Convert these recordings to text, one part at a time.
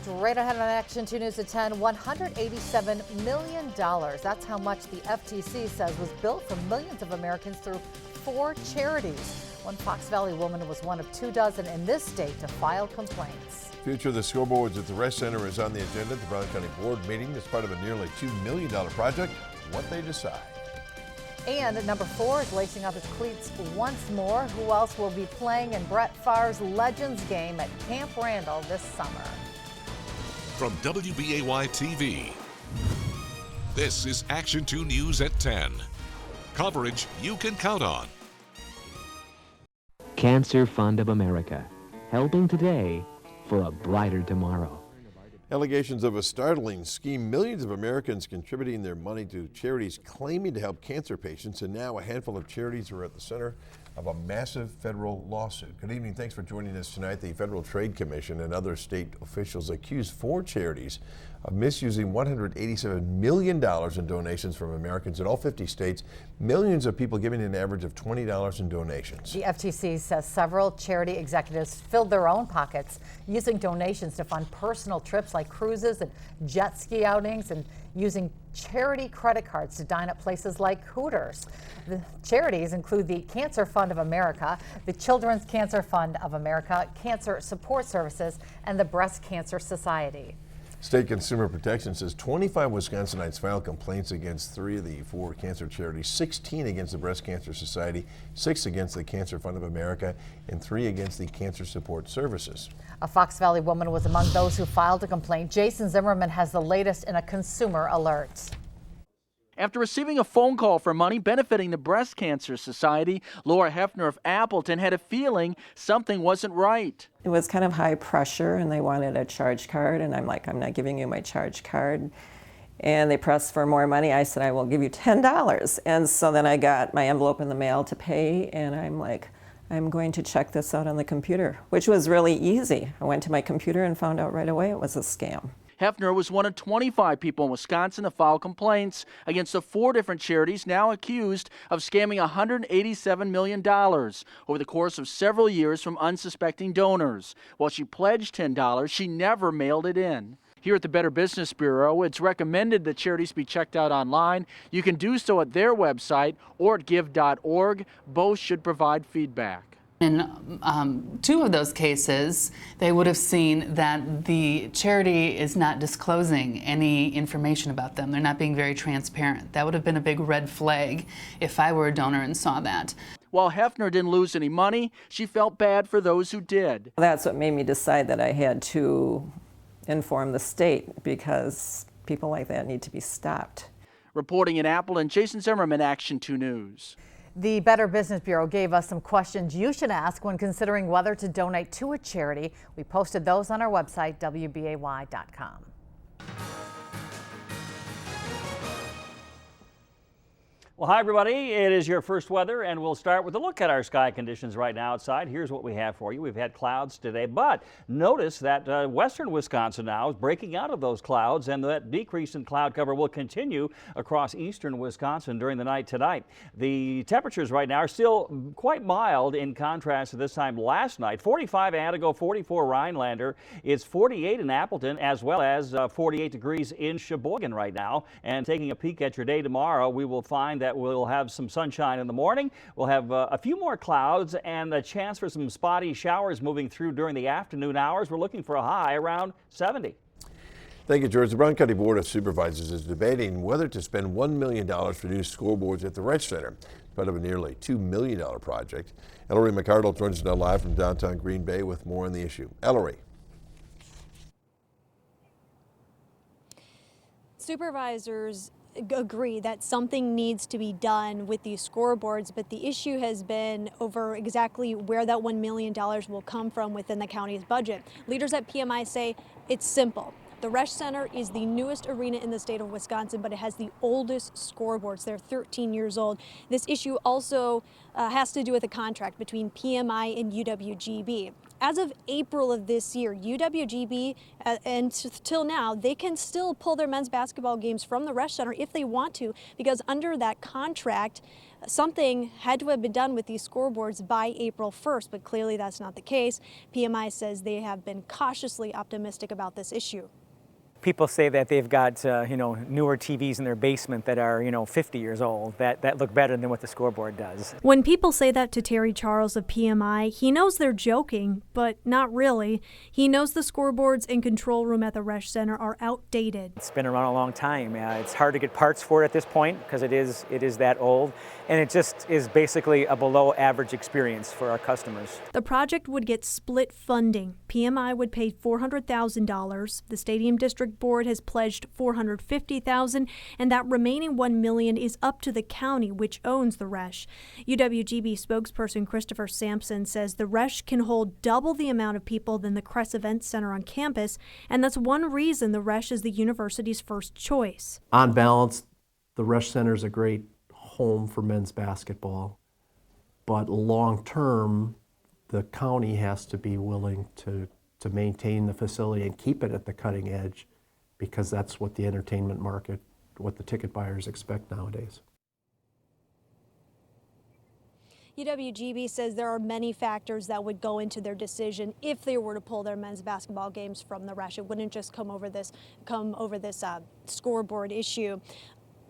Straight ahead on Action 2 News at 10, $187 million. That's how much the FTC says was built for millions of Americans through 4 charities. One Fox Valley woman was one of 24 in this state to file complaints. Future of the scoreboards at the Rest Center is on the agenda at the Brown County Board meeting as part of a nearly $2 million project. What they decide. And number 4 is lacing up his cleats once more. Who else will be playing in Brett Favre's Legends game at Camp Randall this summer? From WBAY TV, this is Action 2 News at 10. Coverage you can count on. Cancer Fund of America, helping today for a brighter tomorrow. Allegations of a startling scheme, millions of Americans contributing their money to charities claiming to help cancer patients, and now a handful of charities are at the center of a massive federal lawsuit. Good evening, thanks for joining us tonight. The Federal Trade Commission and other state officials accuse 4 charities of misusing $187 million in donations from Americans in all 50 states, millions of people giving an average of $20 in donations. The FTC says several charity executives filled their own pockets using donations to fund personal trips like cruises and jet ski outings, and using charity credit cards to dine at places like Hooters. The charities include the Cancer Fund of America, the Children's Cancer Fund of America, Cancer Support Services, and the Breast Cancer Society. State Consumer Protection says 25 Wisconsinites filed complaints against 3 of the 4 cancer charities, 16 against the Breast Cancer Society, 6 against the Cancer Fund of America, and 3 against the Cancer Support Services. A Fox Valley woman was among those who filed a complaint. Jason Zimmerman has the latest in a consumer alert. After receiving a phone call for money benefiting the Breast Cancer Society, Laura Hefner of Appleton had a feeling something wasn't right. It was kind of high pressure, and they wanted a charge card, and I'm like, I'm not giving you my charge card. And they pressed for more money. I said, I will give you $10. And so then I got my envelope in the mail to pay, and I'm like, I'm going to check this out on the computer, which was really easy. I went to my computer and found out right away it was a scam. Hefner was one of 25 people in Wisconsin to file complaints against the 4 different charities now accused of scamming $187 million over the course of several years from unsuspecting donors. While she pledged $10, she never mailed it in. Here at the Better Business Bureau, it's recommended that charities be checked out online. You can do so at their website or at give.org. Both should provide feedback. In 2 of those cases, they would have seen that the charity is not disclosing any information about them. They're not being very transparent. That would have been a big red flag if I were a donor and saw that. While Hefner didn't lose any money, she felt bad for those who did. That's what made me decide that I had to inform the state, because people like that need to be stopped. Reporting in Appleton, Jason Zimmerman, Action 2 News. The Better Business Bureau gave us some questions you should ask when considering whether to donate to a charity. We posted those on our website, WBAY.com. Well, hi, everybody. It is your first weather, and we'll start with a look at our sky conditions right now outside. Here's what we have for you. We've had clouds today, but notice that western Wisconsin now is breaking out of those clouds, and that decrease in cloud cover will continue across eastern Wisconsin during the night tonight. The temperatures right now are still quite mild in contrast to this time last night. 45 Antigo, 44 Rhinelander. It's 48 in Appleton, as well as 48 degrees in Sheboygan right now. And taking a peek at your day tomorrow, we will find that we'll have some sunshine in the morning. We'll have a few more clouds and a chance for some spotty showers moving through during the afternoon hours. We're looking for a high around 70. Thank you, George. The Brown County Board of Supervisors is debating whether to spend $1 million for new scoreboards at the Rest Center, part of a nearly $2 million project. Ellery McCardle joins us now live from downtown Green Bay with more on the issue. Ellery. Supervisors agree that something needs to be done with these scoreboards, but the issue has been over exactly where that $1 million will come from within the county's budget. Leaders at PMI say it's simple. The Rest Center is the newest arena in the state of Wisconsin, but it has the oldest scoreboards. They're 13 years old. This issue also has to do with a contract between PMI and UWGB. As of April of this year, UWGB, until now, they can still pull their men's basketball games from the Rest Center if they want to, because under that contract, something had to have been done with these scoreboards by April 1st, but clearly that's not the case. PMI says they have been cautiously optimistic about this issue. People say that they've got newer TVs in their basement that are 50 years old that look better than what the scoreboard does. When people say that to Terry Charles of PMI, he knows they're joking, but not really. He knows the scoreboards and control room at the Resch Center are outdated. It's been around a long time. It's hard to get parts for it at this point because it is that old, and it just is basically a below average experience for our customers. The project would get split funding. PMI would pay $400,000. The Stadium District Board has pledged $450,000, and that remaining $1 million is up to the county, which owns the Resch. UWGB spokesperson Christopher Sampson says the Resch can hold double the amount of people than the Cress Event Center on campus, and that's one reason the Resch is the university's first choice. On balance, the Resch Center is a great home for men's basketball, but long term, the county has to be willing to maintain the facility and keep it at the cutting edge, because that's what the entertainment market, what the ticket buyers expect nowadays. UWGB says there are many factors that would go into their decision if they were to pull their men's basketball games from the Resch. It wouldn't just come over this scoreboard issue.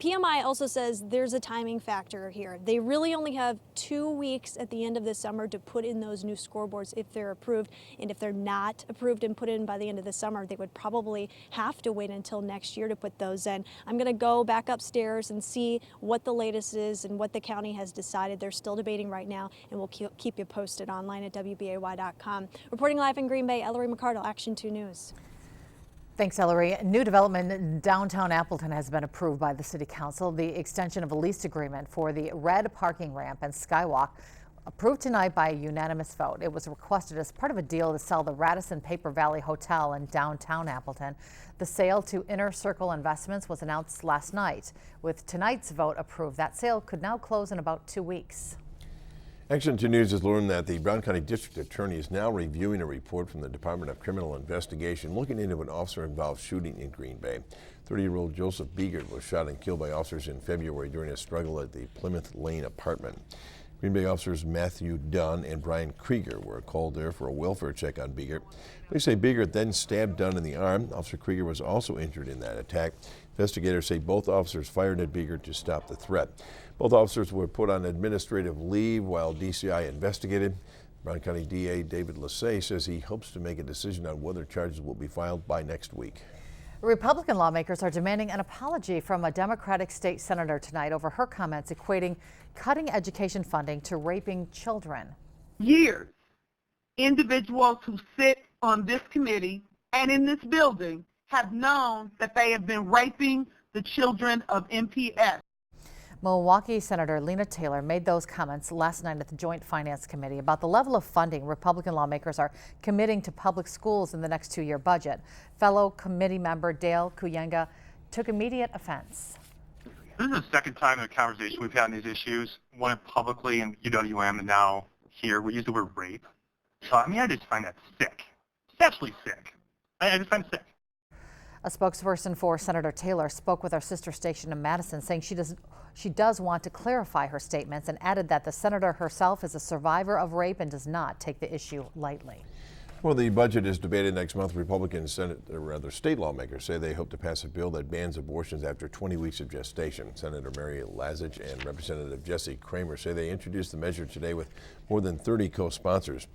PMI also says there's a timing factor here. They really only have 2 weeks at the end of the summer to put in those new scoreboards if they're approved. And if they're not approved and put in by the end of the summer, they would probably have to wait until next year to put those in. I'm going to go back upstairs and see what the latest is and what the county has decided. They're still debating right now, and we'll keep you posted online at WBAY.com. Reporting live in Green Bay, Ellery McCardle, Action 2 News. Thanks, Ellery. New development in downtown Appleton has been approved by the City Council. The extension of a lease agreement for the red parking ramp and skywalk approved tonight by a unanimous vote. It was requested as part of a deal to sell the Radisson Paper Valley Hotel in downtown Appleton. The sale to Inner Circle Investments was announced last night. With tonight's vote approved, that sale could now close in about 2 weeks. Action 2 News has learned that the Brown County District Attorney is now reviewing a report from the Department of Criminal Investigation looking into an officer-involved shooting in Green Bay. 30-year-old Joseph Biegert was shot and killed by officers in February during a struggle at the Plymouth Lane apartment. Green Bay officers Matthew Dunn and Brian Krieger were called there for a welfare check on Biegert. Police say Biegert then stabbed Dunn in the arm. Officer Krieger was also injured in that attack. Investigators say both officers fired at Biegert to stop the threat. Both officers were put on administrative leave while DCI investigated. Brown County DA David Lassay says he hopes to make a decision on whether charges will be filed by next week. Republican lawmakers are demanding an apology from a Democratic state senator tonight over her comments equating cutting education funding to raping children. Years, individuals who sit on this committee and in this building have known that they have been raping the children of MPS. Milwaukee Senator Lena Taylor made those comments last night at the Joint Finance Committee about the level of funding Republican lawmakers are committing to public schools in the next 2-year budget. Fellow committee member Dale Kuyenga took immediate offense. This is the second time in the conversation we've had on these issues, one publicly in UWM and now here. We use the word rape. So, I just find that sick. It's absolutely sick. I just find it sick. A spokesperson for Senator Taylor spoke with our sister station in Madison, saying she does want to clarify her statements and added that the senator herself is a survivor of rape and does not take the issue lightly. Well, the budget is debated next month. Republican state lawmakers say they hope to pass a bill that bans abortions after 20 weeks of gestation. Senator Mary Lazich and Representative Jesse Kramer say they introduced the measure today with more than 30 co-sponsors.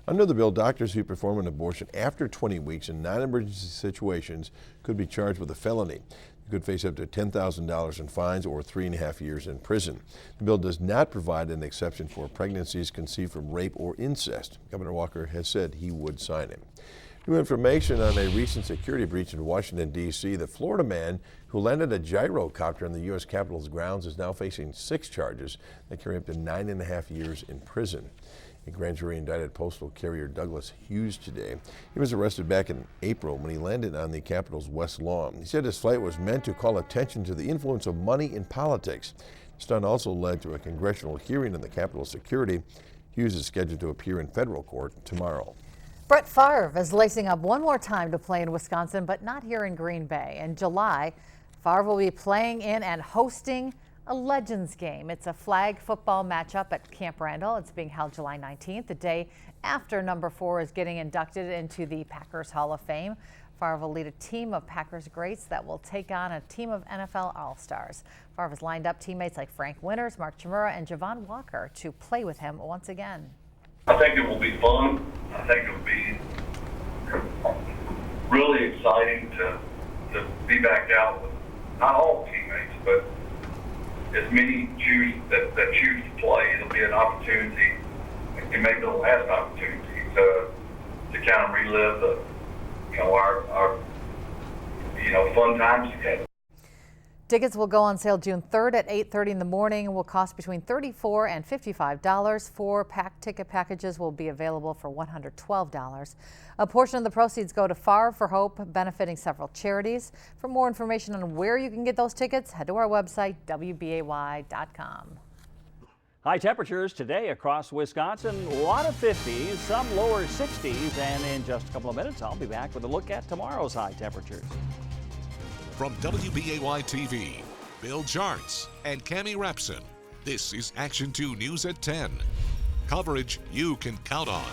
Under the bill, doctors who perform an abortion after 20 weeks in non-emergency situations could be charged with a felony. You could face up to $10,000 in fines or 3.5 years in prison. The bill does not provide an exception for pregnancies conceived from rape or incest. Governor Walker has said he would sign it. New information on a recent security breach in Washington, D.C. The Florida man who landed a gyrocopter on the U.S. Capitol's grounds is now facing 6 charges that carry up to 9.5 years in prison. A grand jury indicted postal carrier Douglas Hughes today. He was arrested back in April when he landed on the Capitol's West Lawn. He said his flight was meant to call attention to the influence of money in politics. The stunt also led to a congressional hearing on the Capitol's security. Hughes is scheduled to appear in federal court tomorrow. Brett Favre is lacing up one more time to play in Wisconsin, but not here in Green Bay. In July, Favre will be playing in and hosting A Legends game. It's a flag football matchup at Camp Randall. It's being held July 19th, the day after number 4 is getting inducted into the Packers Hall of Fame. Favre will lead a team of Packers greats that will take on a team of NFL All-Stars. Favre has lined up teammates like Frank Winters, Mark Chmura, and Javon Walker to play with him once again. I think it will be fun. I think it will be really exciting to be back out with not all teammates, but as many that choose to play. It'll be an opportunity, and maybe the last opportunity to kind of relive the our fun times together. Tickets will go on sale June 3rd at 8:30 in the morning and will cost between $34 and $55. 4 pack ticket packages will be available for $112. A portion of the proceeds go to Favre for Hope, benefiting several charities. For more information on where you can get those tickets, head to our website, WBAY.com. High temperatures today across Wisconsin, a lot of 50s, some lower 60s, and in just a couple of minutes, I'll be back with a look at tomorrow's high temperatures. From WBAY TV, Bill Jartz and Cammie Rapson, this is Action 2 News at 10. Coverage you can count on.